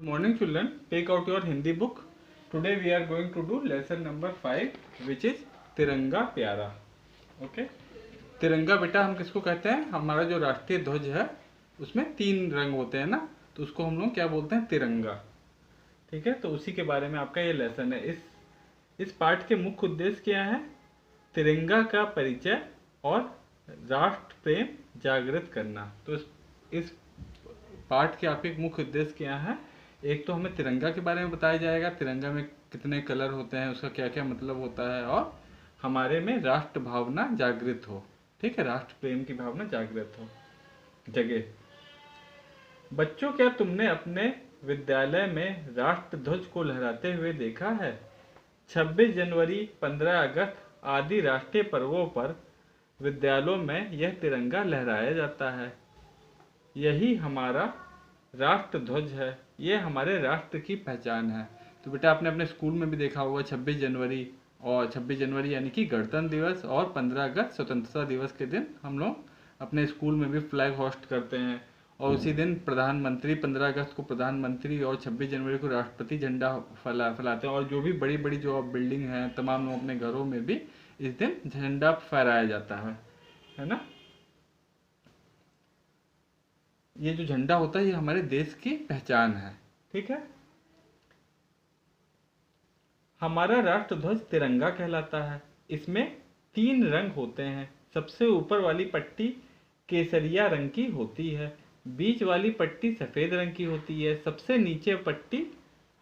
Morning children, take out your Hindi book. Today we are going to do lesson number 5 which is तिरंगा प्यारा. Okay, तिरंगा बेटा हम किसको कहते हैं? हमारा जो राष्ट्रीय ध्वज है उसमें 3 रंग होते हैं ना, तो उसको हम लोग क्या बोलते हैं? तिरंगा. ठीक है, तो उसी के बारे में आपका ये लेसन है. इस पाठ के मुख्य उद्देश्य क्या है? तिरंगा का परिचय और राष्ट्र प्रेम जागृत करना. तो इस पाठ के आपके मुख्य उद्देश्य क्या है? एक तो हमें तिरंगा के बारे में बताया जाएगा, तिरंगा में कितने कलर होते हैं, उसका क्या क्या मतलब होता है, और हमारे में राष्ट्र भावना जागृत हो. ठीक है, राष्ट्र प्रेम की भावना जागृत हो जगे. बच्चों, क्या तुमने अपने विद्यालय में राष्ट्र ध्वज को लहराते हुए देखा है? 26 जनवरी, 15 अगस्त आदि राष्ट्रीय पर्वों पर विद्यालयों में यह तिरंगा लहराया जाता है. यही हमारा राष्ट्र ध्वज है, ये हमारे राष्ट्र की पहचान है. तो बेटा आपने अपने स्कूल में भी देखा होगा 26 जनवरी, और 26 जनवरी यानी कि गणतंत्र दिवस, और 15 अगस्त स्वतंत्रता दिवस के दिन हम लोग अपने स्कूल में भी फ्लैग होस्ट करते हैं. और उसी दिन प्रधानमंत्री, 15 अगस्त को प्रधानमंत्री और 26 जनवरी को राष्ट्रपति झंडा फैलाते हैं. और जो भी बड़ी बड़ी जो बिल्डिंग हैं, तमाम लोग अपने घरों में भी इस दिन झंडा फहराया जाता है ना. ये जो झंडा होता है ये हमारे देश की पहचान है. ठीक है, हमारा राष्ट्र ध्वज तिरंगा कहलाता है. इसमें 3 रंग होते हैं. सबसे ऊपर वाली पट्टी केसरिया रंग की होती है, बीच वाली पट्टी सफेद रंग की होती है, सबसे नीचे पट्टी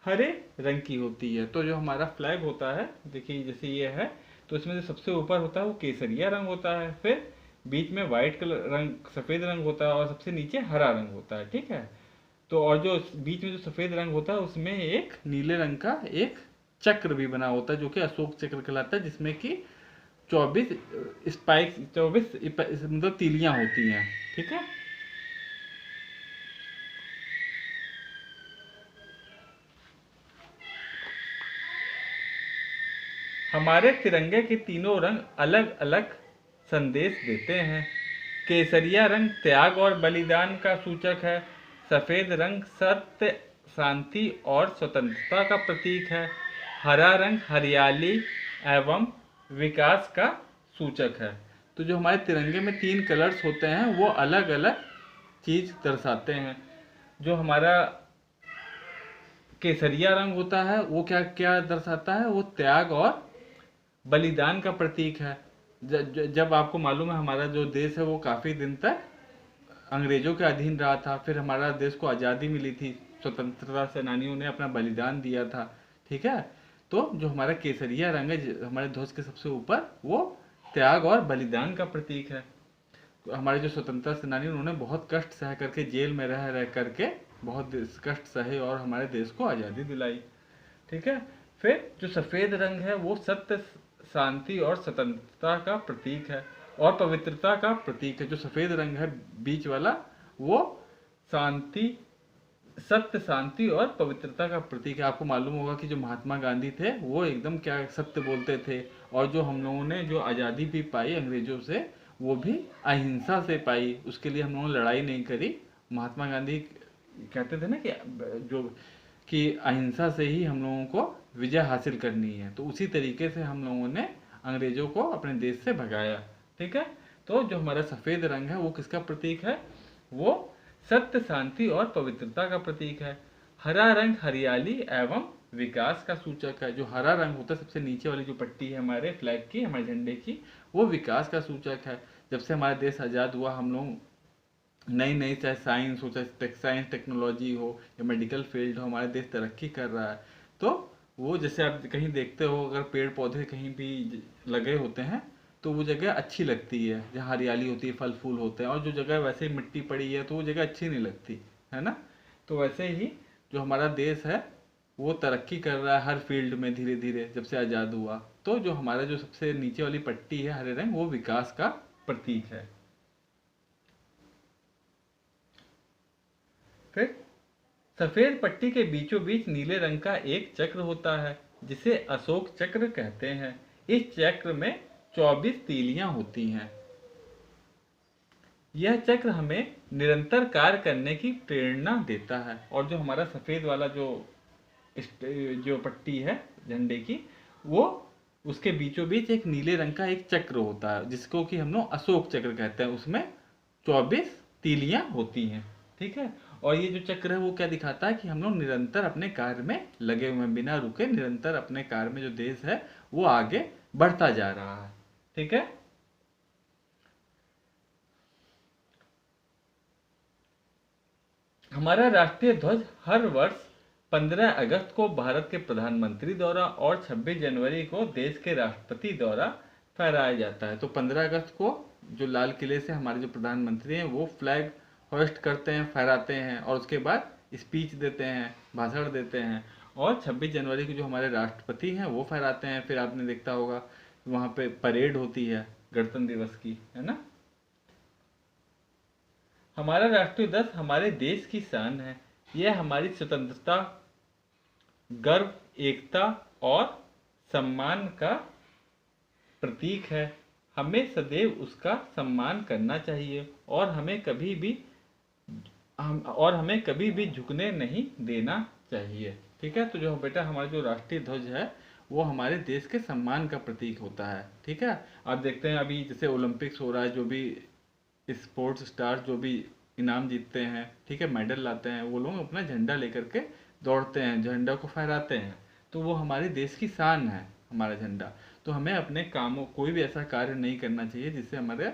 हरे रंग की होती है. तो जो हमारा फ्लैग होता है, देखिए जैसे ये है, तो इसमें जो सबसे ऊपर होता है वो केसरिया रंग होता है, फिर बीच में व्हाइट कलर रंग, सफेद रंग होता है, और सबसे नीचे हरा रंग होता है. ठीक है, तो और जो बीच में जो सफेद रंग होता है उसमें एक नीले रंग का एक चक्र भी बना होता है जो कि अशोक चक्र कहलाता है, जिसमें कि 24 स्पाइक्स, 24 मतलब तीलियां होती हैं. ठीक है, हमारे तिरंगे के तीनों रंग अलग अलग संदेश देते हैं. केसरिया रंग त्याग और बलिदान का सूचक है, सफेद रंग सत्य, शांति और स्वतंत्रता का प्रतीक है, हरा रंग हरियाली एवं विकास का सूचक है. तो जो हमारे तिरंगे में 3 कलर्स होते हैं वो अलग अलग चीज दर्शाते हैं. जो हमारा केसरिया रंग होता है वो क्या क्या दर्शाता है? वो त्याग और बलिदान का प्रतीक है. जब आपको मालूम है हमारा जो देश है वो काफी दिन तक अंग्रेजों के अधीन रहा था, फिर हमारा देश को आज़ादी मिली थी, स्वतंत्रता सेनानियों ने अपना बलिदान दिया था. ठीक है, तो जो हमारा केसरिया रंग है हमारे ध्वज के सबसे ऊपर, वो त्याग और बलिदान का प्रतीक है. हमारे जो स्वतंत्रता सेनानी उन्होंने बहुत कष्ट सह करके, जेल में रह रह करके बहुत कष्ट सहे और हमारे देश को आज़ादी दिलाई. ठीक है, फिर जो सफ़ेद रंग है वो सत्य, शांति और स्वतंत्रता का प्रतीक है और पवित्रता का प्रतीक है. जो सफ़ेद रंग है बीच वाला वो शांति, सत्य, शांति और पवित्रता का प्रतीक है. आपको मालूम होगा कि जो महात्मा गांधी थे वो एकदम क्या सत्य बोलते थे, और जो हम लोगों ने जो आज़ादी भी पाई अंग्रेजों से वो भी अहिंसा से पाई. उसके लिए हम लोगों ने लड़ाई नहीं करी. महात्मा गांधी कहते थे ना कि अहिंसा से ही हम लोगों को विजय हासिल करनी है. तो उसी तरीके से हम लोगों ने अंग्रेजों को अपने देश से भगाया. ठीक है, तो जो हमारा सफ़ेद रंग है वो किसका प्रतीक है? वो सत्य, शांति और पवित्रता का प्रतीक है. हरा रंग हरियाली एवं विकास का सूचक है. जो हरा रंग होता है, सबसे नीचे वाली जो पट्टी है हमारे फ्लैग की, हमारे झंडे की, वो विकास का सूचक है. जब से हमारा देश आज़ाद हुआ हम लोग नई नई, चाहे साइंस हो, चाहे साइंस टेक्नोलॉजी हो या मेडिकल फील्ड हो, हमारा देश तरक्की कर रहा है. तो वो जैसे आप कहीं देखते हो, अगर पेड़ पौधे कहीं भी लगे होते हैं तो वो जगह अच्छी लगती है, जहाँ हरियाली होती है, फल फूल होते हैं. और जो जगह वैसे ही मिट्टी पड़ी है तो वो जगह अच्छी नहीं लगती है ना. तो वैसे ही जो हमारा देश है वो तरक्की कर रहा है हर फील्ड में धीरे धीरे जब से आज़ाद हुआ. तो जो हमारा जो सबसे नीचे वाली पट्टी है हरे रंग, वो विकास का प्रतीक है. फिर सफेद पट्टी के बीचों बीच नीले रंग का एक चक्र होता है जिसे अशोक चक्र कहते हैं. इस चक्र में 24 तीलियां होती हैं. यह चक्र हमें निरंतर कार्य करने की प्रेरणा देता है। और जो हमारा सफेद वाला जो पट्टी है झंडे की, वो उसके बीचों बीच एक नीले रंग का एक चक्र होता है जिसको कि हम लोग अशोक चक्र कहते हैं। उसमें 24 तीलियां होती हैं, ठीक है। और ये जो चक्र है वो क्या दिखाता है कि हम लोग निरंतर अपने कार्य में लगे हुए हैं, बिना रुके निरंतर अपने कार्य में जो देश है वो आगे बढ़ता जा रहा है, ठीक है। हमारा राष्ट्रीय ध्वज हर वर्ष 15 अगस्त को भारत के प्रधानमंत्री द्वारा और 26 जनवरी को देश के राष्ट्रपति द्वारा फहराया जाता है। तो 15 अगस्त को जो लाल किले से हमारे जो प्रधानमंत्री हैं वो फ्लैग होस्ट करते हैं, फहराते हैं, और उसके बाद स्पीच देते हैं, भाषण देते हैं। और 26 जनवरी को जो हमारे राष्ट्रपति हैं वो फहराते हैं। फिर आपने देखता होगा वहाँ पे परेड होती है गणतंत्र दिवस की, है ना। हमारा राष्ट्रीय ध्वज हमारे देश की शान है। यह हमारी स्वतंत्रता, गर्व, एकता और सम्मान का प्रतीक है। हमें सदैव उसका सम्मान करना चाहिए और हमें कभी भी झुकने नहीं देना चाहिए, ठीक है। तो जो बेटा हमारा जो राष्ट्रीय ध्वज है वो हमारे देश के सम्मान का प्रतीक होता है, ठीक है। आप देखते हैं अभी जैसे ओलंपिक्स हो रहा है, जो भी स्पोर्ट्स स्टार जो भी इनाम जीतते हैं, ठीक है, मेडल लाते हैं, वो लोग अपना झंडा लेकर के दौड़ते हैं, झंडा को फहराते हैं। तो वो हमारे देश की शान है, हमारा झंडा। तो हमें अपने कामों, कोई भी ऐसा कार्य नहीं करना चाहिए जिससे हमारे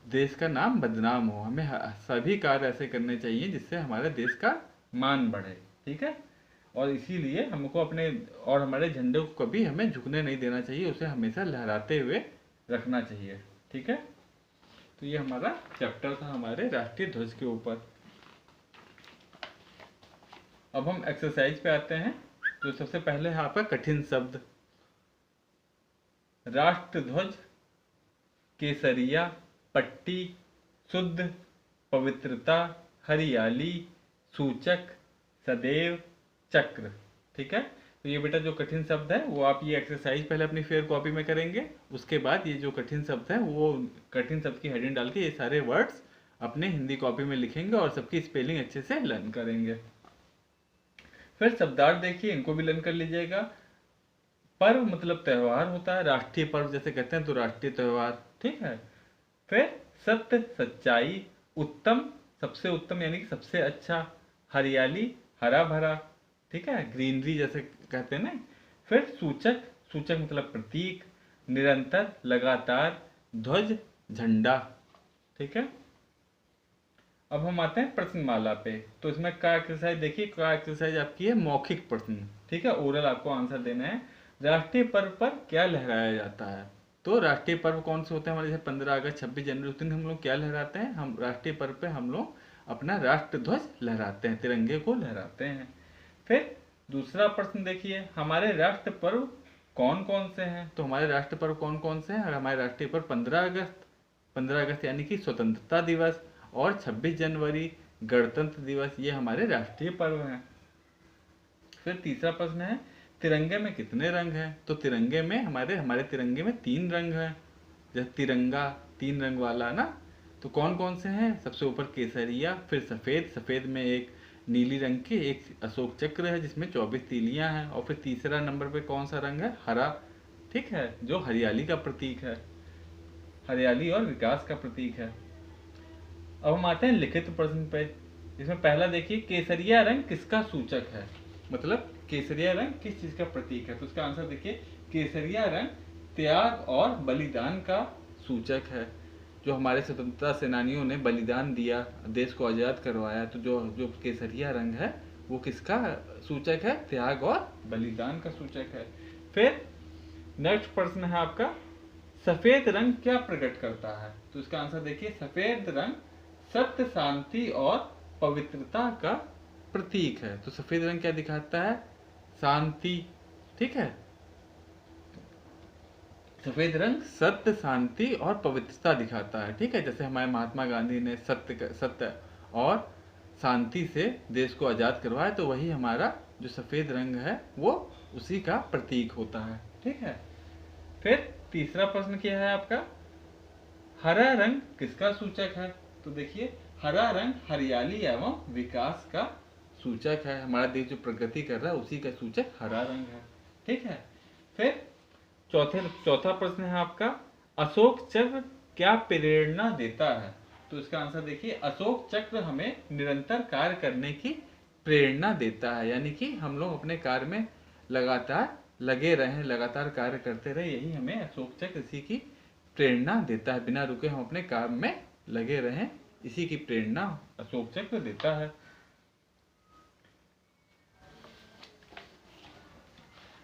देश का नाम बदनाम हो। हमें सभी कार्य ऐसे करने चाहिए जिससे हमारे देश का मान बढ़े, ठीक है। और इसीलिए हमको अपने और हमारे झंडे को कभी हमें झुकने नहीं देना चाहिए, उसे हमेशा लहराते हुए रखना चाहिए, ठीक है। तो ये हमारा चैप्टर था हमारे राष्ट्रीय ध्वज के ऊपर। अब हम एक्सरसाइज पे आते हैं। तो सबसे पहले है आपका कठिन शब्द। राष्ट्र ध्वज, केसरिया, पट्टी, शुद्ध, पवित्रता, हरियाली, सूचक, सदैव, चक्र, ठीक है। तो ये बेटा जो कठिन शब्द है वो आप ये एक्सरसाइज पहले अपनी फेयर कॉपी में करेंगे। उसके बाद ये जो कठिन शब्द है वो कठिन शब्द की हेडिंग डाल के ये सारे वर्ड्स अपने हिंदी कॉपी में लिखेंगे और सबकी स्पेलिंग अच्छे से लर्न करेंगे। फिर शब्दार्थ देखिए, इनको भी लर्न कर लीजिएगा। पर्व मतलब त्योहार होता है, राष्ट्रीय पर्व जैसे कहते हैं तो राष्ट्रीय त्योहार, ठीक है। फिर सत्य, सच्चाई, उत्तम, सबसे उत्तम यानी कि सबसे अच्छा, हरियाली, हरा भरा, ठीक है, ग्रीनरी जैसे कहते हैं ना। फिर सूचक, सूचक मतलब प्रतीक, निरंतर, लगातार, ध्वज, झंडा, ठीक है। अब हम आते हैं प्रश्नमाला पे। तो इसमें का एक्सरसाइज देखिए, का एक्सरसाइज आपकी है मौखिक प्रश्न, ठीक है, ओरल आपको आंसर देना है। राष्ट्रीय पर्व पर क्या लहराया जाता है? तो राष्ट्रीय पर्व कौन से होते हैं हमारे, जैसे 15 अगस्त, 26 जनवरी, उस दिन हम लोग क्या लहराते हैं? हम राष्ट्रीय पर्व पे हम लोग अपना राष्ट्र ध्वज लहराते हैं, तिरंगे को लहराते हैं। फिर दूसरा प्रश्न देखिए, हमारे राष्ट्र पर्व कौन कौन से हैं? तो हमारे राष्ट्र पर्व कौन कौन से हैं? हमारे राष्ट्रीय पर्व 15 अगस्त, 15 अगस्त यानी कि स्वतंत्रता दिवस, और 26 जनवरी गणतंत्र दिवस, ये हमारे राष्ट्रीय पर्व हैं। फिर तीसरा प्रश्न है, तिरंगे में कितने रंग हैं? तो तिरंगे में हमारे तिरंगे में 3 रंग हैं। जैसे तिरंगा 3 रंग वाला ना, तो कौन कौन से हैं? सबसे ऊपर केसरिया, फिर सफेद, सफेद में एक नीली रंग की एक अशोक चक्र है जिसमें 24 तीलियां हैं, और फिर तीसरा नंबर पे कौन सा रंग है? हरा, ठीक है, जो हरियाली का प्रतीक है, हरियाली और विकास का प्रतीक है। अब हम आते हैं लिखित प्रश्न पे। इसमें पहला देखिए, केसरिया रंग किसका सूचक है? मतलब केसरिया रंग किस चीज का प्रतीक है? तो इसका आंसर देखिए, केसरिया रंग त्याग और बलिदान का सूचक है। जो हमारे स्वतंत्रता सेनानियों ने बलिदान दिया, देश को आजाद करवाया, तो जो जो केसरिया रंग है वो किसका सूचक है? त्याग और बलिदान का सूचक है। फिर नेक्स्ट प्रश्न है आपका, सफेद रंग क्या प्रकट करता है? तो इसका आंसर देखिए, सफेद रंग सत्य, शांति और पवित्रता का प्रतीक है। तो सफेद रंग क्या दिखाता है? शांति, ठीक है, सफेद रंग सत्य, शांति और पवित्रता दिखाता है, ठीक है। जैसे हमारे महात्मा गांधी ने सत्य और शांति से देश को आजाद करवाया, तो वही हमारा जो सफेद रंग है वो उसी का प्रतीक होता है, ठीक है। फिर तीसरा प्रश्न क्या है आपका, हरा रंग किसका सूचक है? तो देखिए हरा रंग हरियाली एवं विकास का सूचक है। हमारा देश जो प्रगति कर रहा है उसी का सूचक हरा रंग है। ठीक है। फिर चौथा प्रश्न है आपका, अशोक चक्र क्या प्रेरणा देता है? तो इसका आंसर देखिए, अशोक चक्र हमें निरंतर कार्य करने की प्रेरणा देता है, यानी कि हम लोग अपने कार्य में लगातार लगे रहें, लगातार कार्य करते रहे, यही हमें अशोक चक्र इसी की प्रेरणा देता है। बिना रुके हम अपने काम में लगे रहें, इसी की प्रेरणा अशोक चक्र देता है।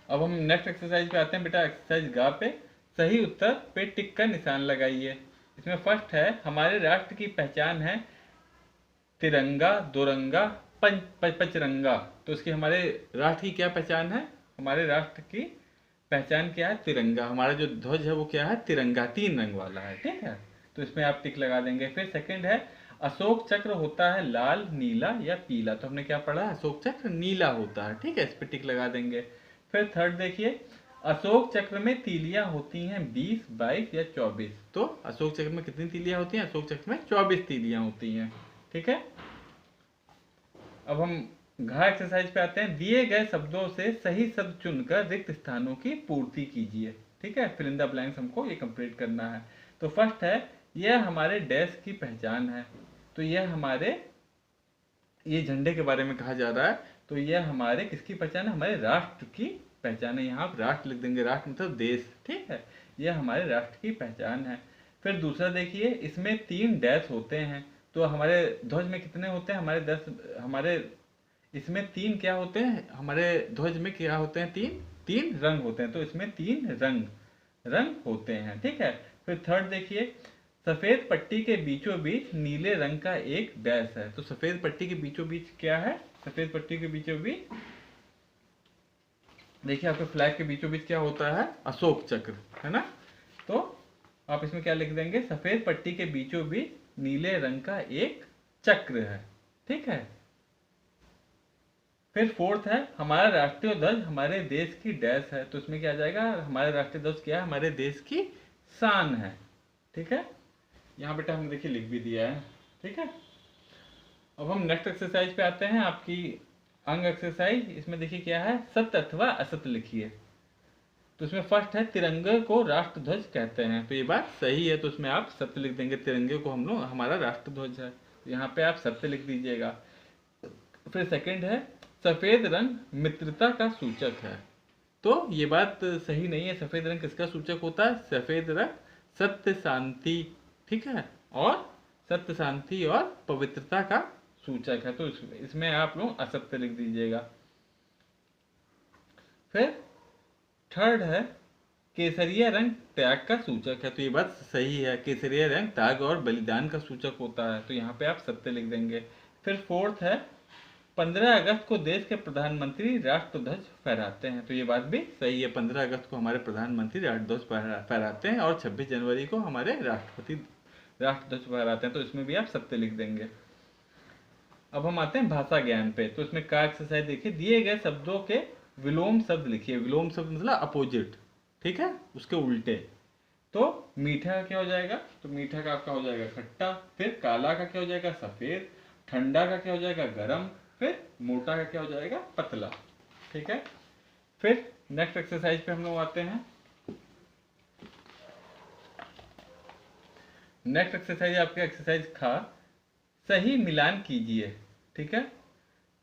अब हम नेक्स्ट एक्सरसाइज पे आते हैं बेटा। एक्सरसाइज गा पे सही उत्तर पे टिक का निशान लगाइए। इसमें फर्स्ट है, हमारे राष्ट्र की पहचान है तिरंगा, दोरंगा, पचरंगा। तो इसकी हमारे राष्ट्र की क्या पहचान है? हमारे राष्ट्र की पहचान क्या है? तिरंगा। हमारा जो ध्वज है वो क्या है? तिरंगा, 3 रंग वाला है। ठीक है, तो इसमें आप टिक लगा देंगे। फिर सेकंड है, अशोक चक्र होता है लाल, नीला या पीला। तो हमने क्या पढ़ा? अशोक चक्र नीला होता है। ठीक है, इस पे टिक लगा देंगे। फिर थर्ड देखिए, अशोक चक्र में तीलियां होती हैं 20, 22 या 24। तो अशोक चक्र में कितनी तीलियां होती हैं? अशोक चक्र में 24 तीलियां होती हैं। ठीक है। अब हम घा एक्सरसाइज पे आते हैं। दिए गए शब्दों से सही शब्द चुनकर रिक्त स्थानों की पूर्ति कीजिए। ठीक है, फिल इन द ब्लैंक्स हमको ये कंप्लीट करना है। तो फर्स्ट है, यह हमारे देश की पहचान है। तो यह हमारे, ये झंडे के बारे में कहा जा रहा है, तो यह हमारे किसकी पहचान है? हमारे राष्ट्र की पहचान है। यहाँ आप राष्ट्र लिख देंगे, राष्ट्र मतलब देश। ठीक है, यह हमारे राष्ट्र की पहचान है। फिर दूसरा देखिए, इसमें 3 डैश होते हैं। तो हमारे ध्वज में कितने होते हैं? हमारे इसमें 3 क्या होते हैं? हमारे ध्वज में क्या होते हैं? 3 रंग होते हैं। तो इसमें 3 रंग होते हैं। ठीक है। फिर थर्ड देखिए, सफेद पट्टी के बीचों बीच नीले रंग का एक डैश है। तो सफेद पट्टी के बीचों बीच क्या है? सफेद पट्टी के बीचों बीच देखिए, आपके फ्लैग के बीचों बीच क्या होता है? अशोक चक्र, है ना। तो आप इसमें क्या लिख देंगे? सफेद पट्टी के बीचों बीच नीले रंग का एक चक्र है। ठीक है। फिर फोर्थ है, हमारा राष्ट्रीय ध्वज हमारे देश की डैश है। तो इसमें क्या आ जाएगा? हमारा राष्ट्रीय ध्वज क्या है? हमारे देश की शान है। ठीक है, यहाँ बेटा हमने देखिए लिख भी दिया है। ठीक है। अब हम नेक्स्ट एक्सरसाइज पे आते हैं, आपकी अंग एक्सरसाइज। इसमें देखिए क्या है? सत्य अथवा असत्य लिखिए। तो इसमें फर्स्ट है, तिरंगे को राष्ट्र ध्वज कहते हैं। तो ये बात सही है, तो इसमें आप सत्य लिख देंगे। तिरंगे को हम लोग, हमारा राष्ट्र ध्वज है, तो यहाँ पे आप सत्य लिख दीजिएगा। फिर सेकंड है, सफेद रंग मित्रता का सूचक है। तो ये बात सही नहीं है। सफेद रंग किसका सूचक होता है? सफेद रंग सत्य, शांति, ठीक है, और सत्य, शांति और पवित्रता का सूचक है। तो इसमें आप लोग असत्य लिख दीजिएगा। फिर थर्ड है, केसरिया रंग त्याग का सूचक है। तो ये बात सही है, केसरिया रंग त्याग और बलिदान का सूचक होता है। तो यहाँ पे आप सत्य लिख देंगे। फिर फोर्थ है, 15 अगस्त को देश के प्रधानमंत्री राष्ट्र ध्वज फहराते हैं। तो ये बात भी सही है, 15 अगस्त को हमारे प्रधानमंत्री राष्ट्र ध्वज फहराते हैं और 26 जनवरी को हमारे राष्ट्रपति राष्ट्र ध्वज फहराते हैं। तो इसमें भी आप सत्य लिख देंगे। अब हम आते हैं भाषा ज्ञान पे। तो इसमें का एक्सरसाइज देखिए, दिए गए शब्दों के विलोम शब्द लिखिए। विलोम शब्द मतलब अपोजिट, ठीक है, उसके उल्टे। तो मीठा का क्या हो जाएगा? तो मीठा का आपका हो जाएगा खट्टा। फिर काला का क्या हो जाएगा? सफेद। ठंडा का क्या हो जाएगा? गरम। फिर मोटा का क्या हो जाएगा? पतला। ठीक है। फिर नेक्स्ट एक्सरसाइज पे हम लोग आते हैं। नेक्स्ट एक्सरसाइज आपके एक्सरसाइज खा, सही मिलान कीजिए। ठीक है,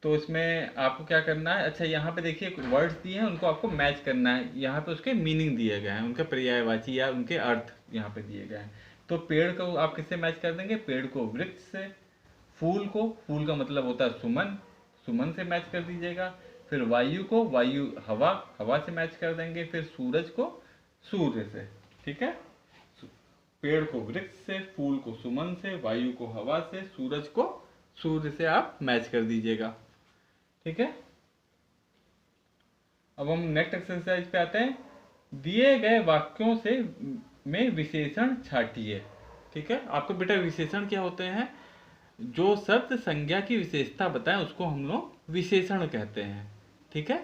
तो इसमें आपको क्या करना है? अच्छा, यहाँ पे देखिए वर्ड्स दिए हैं, उनको आपको मैच करना है। यहाँ पे उसके मीनिंग दिए गए हैं, उनका पर्यायवाची या उनके अर्थ यहाँ पे दिए गए हैं। तो पेड़ को आप किससे मैच कर देंगे? पेड़ को वृक्ष से। फूल को, फूल का मतलब होता है सुमन, सुमन से मैच कर दीजिएगा। फिर वायु को, वायु हवा, हवा से मैच कर देंगे। फिर सूरज को सूर्य से। ठीक है, पेड़ को वृक्ष से, फूल को सुमन से, वायु को हवा से, सूरज को सूर्य से आप मैच कर दीजिएगा। ठीक है। अब हम नेक्स्ट एक्सरसाइज पे आते हैं। दिए गए वाक्यों से में विशेषण छाटिए। ठीक है, आपको बेटा विशेषण क्या होते हैं? जो शब्द संज्ञा की विशेषता बताएं उसको हम लोग विशेषण कहते हैं। ठीक है,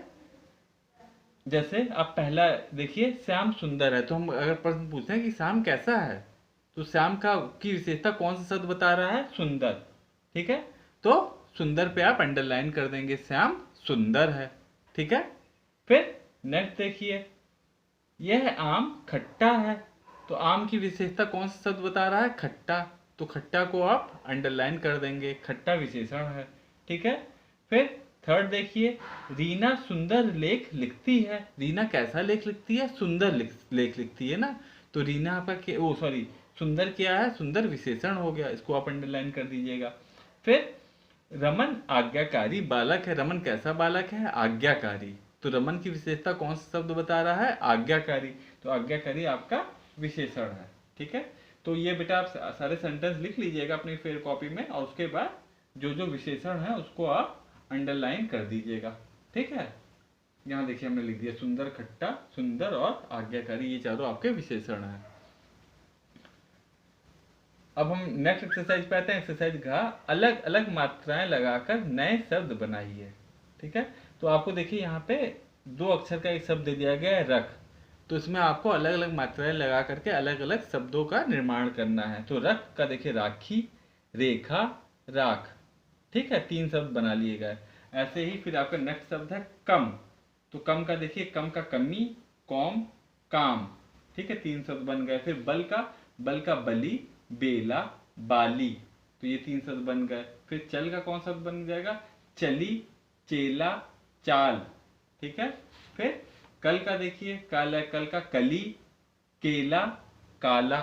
जैसे आप पहला देखिए, श्याम सुंदर है। तो हम अगर प्रश्न पूछते हैं कि श्याम कैसा है, तो श्याम का की विशेषता कौन सा शब्द बता रहा है? सुंदर। ठीक है, तो सुंदर पे आप अंडरलाइन कर देंगे, श्याम सुंदर है। ठीक है, फिर नेक्स्ट देखिए, यह आम खट्टा है। तो आम की विशेषता कौन सा शब्द बता रहा है? खट्टा। तो खट्टा को आप अंडरलाइन कर देंगे, खट्टा विशेषण है। ठीक है, फिर थर्ड देखिए, रीना सुंदर लेख लिखती है। रीना कैसा लेख लिखती है? सुंदर लेख लिखती है ना। तो रीना आपका ओ सॉरी, सुंदर क्या है? सुंदर विशेषण हो गया, इसको आप अंडरलाइन कर दीजिएगा। फिर रमन आज्ञाकारी बालक है। रमन कैसा बालक है? आज्ञाकारी। तो रमन की विशेषता कौन सा शब्द बता रहा है? आज्ञाकारी। तो आज्ञाकारी आपका विशेषण है। ठीक है, तो ये बेटा आप सारे सेंटेंस लिख लीजिएगा अपनी फेयर कॉपी में, और उसके बाद जो जो विशेषण है उसको आप अंडरलाइन कर दीजिएगा। ठीक है, यहाँ देखिए हमने लिख दिया सुंदर, खट्टा, सुंदर और आज्ञाकारी, ये चारों आपके विशेषण हैं। अब हम नेक्स्ट एक्सरसाइज पे आते हैं। एक्सरसाइज का अलग अलग मात्राएं लगाकर नए शब्द बनाइए। ठीक है, तो आपको देखिए यहाँ पे 2 अक्षर का एक शब्द दे दिया गया है, रख। तो इसमें आपको अलग अलग मात्राएं लगा करके अलग अलग शब्दों का निर्माण करना है। तो रख का देखिए राखी, रेखा, राख। ठीक है, 3 शब्द बना लिए गए। ऐसे ही फिर आपका नेक्स्ट शब्द है कम। तो कम का देखिए, कम का कमी, कौम, काम। ठीक है, 3 शब्द बन गए। फिर बल का बली, बेला, बाली। तो ये 3 शब्द बन गए। फिर चल का कौन शब्द बन जाएगा? चली, चेला, चाल। ठीक है, फिर कल का देखिए, कल का कली, केला, काला।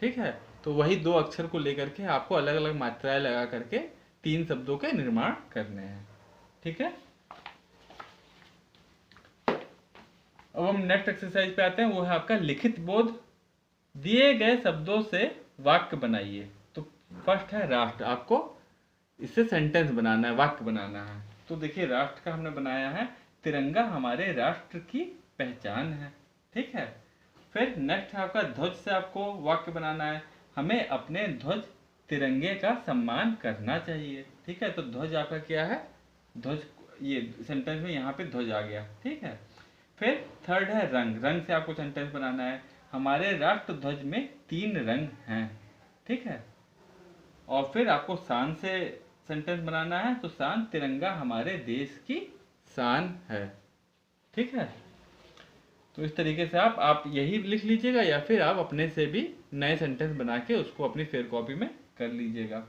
ठीक है, तो वही 2 अक्षर को लेकर के आपको अलग अलग मात्राएं लगा करके 3 शब्दों के निर्माण करने हैं। ठीक है, अब हम नेक्स्ट एक्सरसाइज पे आते हैं, वो है आपका लिखित बोध। दिए गए शब्दों से वाक्य बनाइए। तो फर्स्ट है राष्ट्र, आपको इससे सेंटेंस बनाना है, वाक्य बनाना है। तो देखिए राष्ट्र का हमने बनाया है, तिरंगा हमारे राष्ट्र की पहचान है। ठीक है, फिर नेक्स्ट है आपका ध्वज से आपको वाक्य बनाना है, हमें अपने ध्वज तिरंगे का सम्मान करना चाहिए। ठीक है, तो ध्वज आपका क्या है? ध्वज, ये सेंटेंस में यहाँ पे ध्वज आ गया। ठीक है, फिर थर्ड है रंग। रंग से आपको सेंटेंस बनाना है, हमारे राष्ट्र ध्वज में 3 रंग हैं। ठीक है, और फिर आपको शान से सेंटेंस बनाना है, तो शान, तिरंगा हमारे देश की शान है। ठीक है, तो इस तरीके से आप यही लिख लीजिएगा, या फिर आप अपने से भी नए सेंटेंस बना के उसको अपनी फेयर कॉपी में कर लीजिएगा।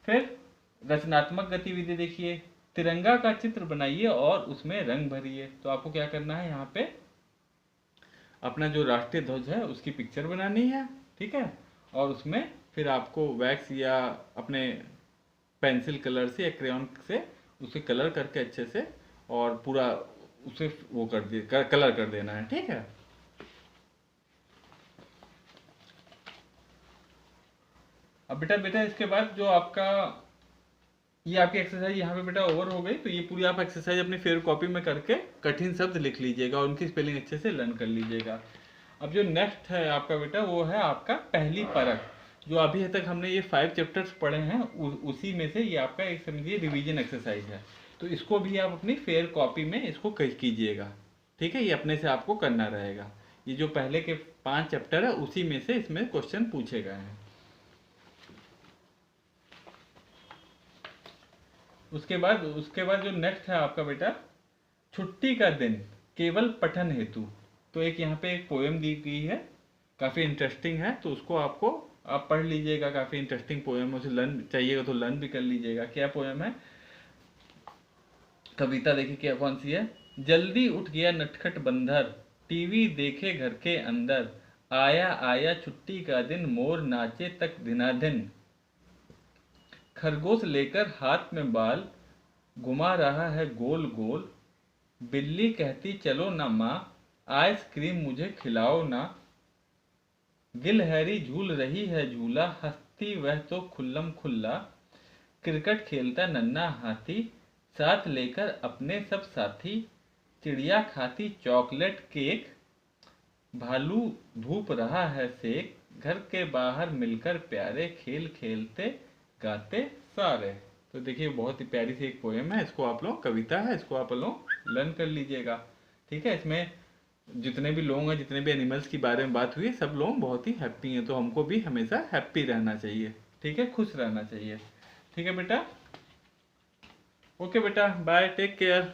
फिर रचनात्मक गतिविधि देखिए, तिरंगा का चित्र बनाइए और उसमें रंग भरिए। तो आपको क्या करना है, यहाँ पे अपना जो राष्ट्रीय ध्वज है उसकी पिक्चर बनानी है। ठीक है, और उसमें फिर आपको वैक्स या अपने पेंसिल कलर से या क्रेयॉन से उसे कलर करके अच्छे से, और पूरा उसे वो कलर कर देना है। ठीक है, अब बेटा इसके बाद जो आपका ये आपकी एक्सरसाइज यहाँ पे बेटा ओवर हो गई। तो ये पूरी आप एक्सरसाइज अपनी फेयर कॉपी में करके कठिन शब्द लिख लीजिएगा और उनकी स्पेलिंग अच्छे से लर्न कर लीजिएगा। अब जो नेक्स्ट है आपका बेटा, वो है आपका पहली परख। जो अभी तक हमने ये 5 चैप्टर्स पढ़े हैं, उसी में से ये आपका एक समझिए रिवीजन एक्सरसाइज है। तो इसको भी आप अपनी फेयर कॉपी में इसको कीजिएगा। ठीक है, ये अपने से आपको करना रहेगा। ये जो पहले के 5 चैप्टर है उसी में से इसमें क्वेश्चन पूछे गए हैं। उसके बाद जो नेक्स्ट है आपका बेटा, छुट्टी का दिन केवल पठन हेतु। तो एक यहाँ पे एक पोएम दी गई है, काफ़ी इंटरेस्टिंग है, तो उसको आप पढ़ लीजिएगा। काफ़ी इंटरेस्टिंग पोएम है, उसे लर्न चाहिएगा तो लर्न भी कर लीजिएगा। क्या पोएम है, कविता देखिए क्या कौन सी है। जल्दी उठ गया नटखट बंदर, टीवी देखे घर के अंदर, आया आया छुट्टी का दिन, मोर नाचे तक दिनादिन, खरगोश लेकर हाथ में बाल, घुमा रहा है गोल गोल, बिल्ली कहती चलो ना माँ, आइसक्रीम मुझे खिलाओ ना, गिलहरी झूल रही है झूला, हंसती वह तो खुल्लम खुल्ला, क्रिकेट खेलता नन्हा हाथी, साथ लेकर अपने सब साथी, चिड़िया खाती चॉकलेट केक, भालू धूप रहा है सेक, घर के बाहर मिलकर प्यारे, खेल खेलते गाते सारे। तो देखिए बहुत ही प्यारी सी एक पोएम है, इसको आप लोग, कविता है, इसको आप लोग लर्न कर लीजिएगा। ठीक है, इसमें जितने भी लोग हैं, जितने भी एनिमल्स की बारे में बात हुई है, सब लोग बहुत ही हैप्पी हैं, तो हमको भी हमेशा हैप्पी रहना चाहिए। ठीक है, खुश रहना चाहिए। ठीक है बेटा, ओके बेटा, बाय, टेक केयर।